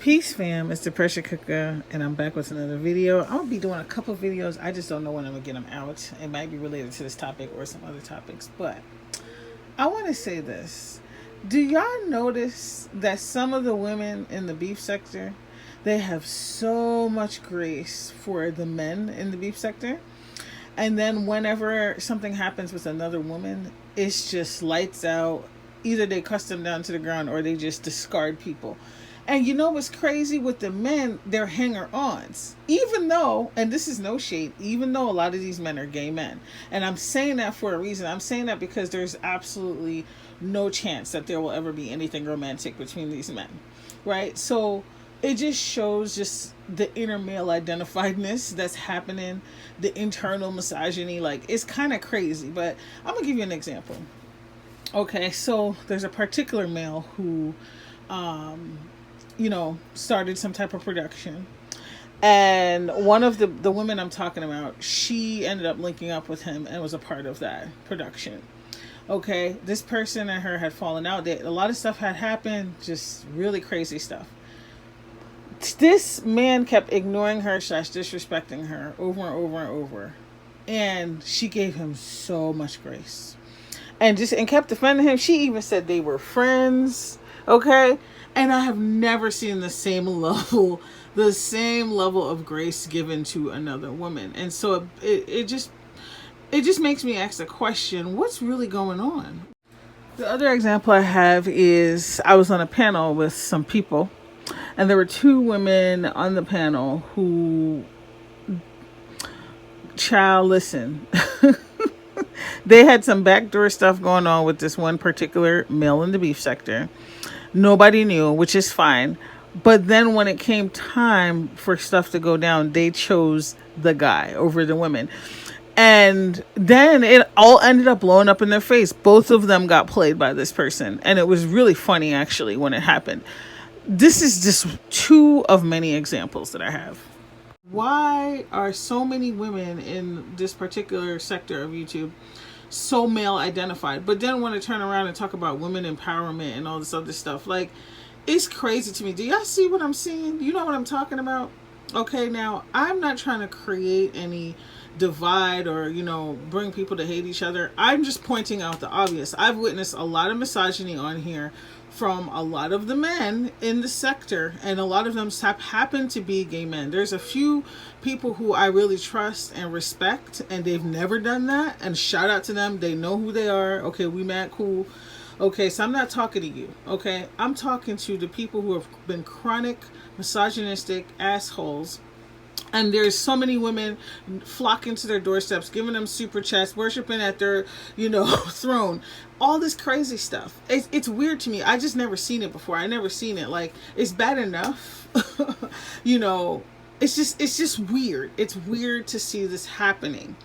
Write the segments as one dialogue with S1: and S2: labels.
S1: Peace fam, it's the pressure cooker and I'm back with another video. I'm gonna be doing a couple videos. I just don't know when I'm gonna get them out. It might be related to this topic or some other topics, but I want to say this. Do y'all notice that some of the women in the beef sector, they have so much grace for the men in the beef sector? And then whenever something happens with another woman, it's just lights out. Either they cuss them down to the ground or they just discard people. And you know what's crazy with the men? They're hanger-ons. Even though, and this is no shade, even though a lot of these men are gay men. And I'm saying that for a reason. I'm saying that because there's absolutely no chance that there will ever be anything romantic between these men. Right? So it just shows just the inner male identifiedness that's happening, the internal misogyny. Like, it's kind of crazy. But I'm going to give you an example. Okay, so there's a particular male who started some type of production. And one of the women I'm talking about, she ended up linking up with him and was a part of that production. Okay, this person and her had fallen out. A lot of stuff had happened, just really crazy stuff. This man kept ignoring her / disrespecting her over and over and over. And she gave him so much grace. And kept defending him. She even said they were friends. Okay? And I have never seen the same level of grace given to another woman. And so it just makes me ask the question, what's really going on? The other example I have is I was on a panel with some people, and there were two women on the panel who, child, listen, they had some backdoor stuff going on with this one particular male in the beef sector. Nobody knew, which is fine. But then when it came time for stuff to go down, they chose the guy over the women. And then it all ended up blowing up in their face. Both of them got played by this person. And it was really funny, actually, when it happened. This is just two of many examples that I have. Why are so many women in this particular sector of YouTube so male identified, but then want to turn around and talk about women empowerment and all this other stuff? Like, it's crazy to me. Do y'all see what I'm seeing? You know what I'm talking about? Okay, now I'm not trying to create any divide or bring people to hate each other. I'm just pointing out the obvious. I've witnessed a lot of misogyny on here from a lot of the men in the sector, and a lot of them happen to be gay men. There's a few people who I really trust and respect, and they've never done that, and shout out to them. They know who they are. Okay, we mad cool. Okay, so I'm not talking to you. Okay, I'm talking to the people who have been chronic misogynistic assholes. And there's so many women flocking to their doorsteps, giving them super chats, worshiping at their, throne. All this crazy stuff. It's weird to me. I just never seen it before. I never seen it. Like, it's bad enough. It's just weird. It's weird to see this happening.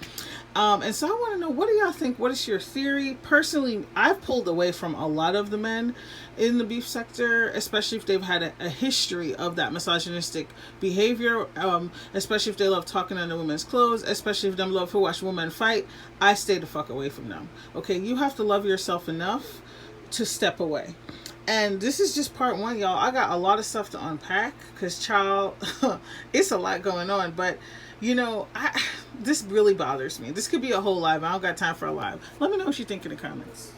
S1: And so I want to know, what do y'all think? What is your theory? Personally, I've pulled away from a lot of the men in the beef sector, especially if they've had a history of that misogynistic behavior, especially if they love talking under women's clothes, especially if they love to watch women fight. I stay the fuck away from them. Okay, you have to love yourself enough to step away. And this is just part one, y'all. I got a lot of stuff to unpack because, child, it's a lot going on. But, this really bothers me. This could be a whole live. I don't got time for a live. Let me know what you think in the comments.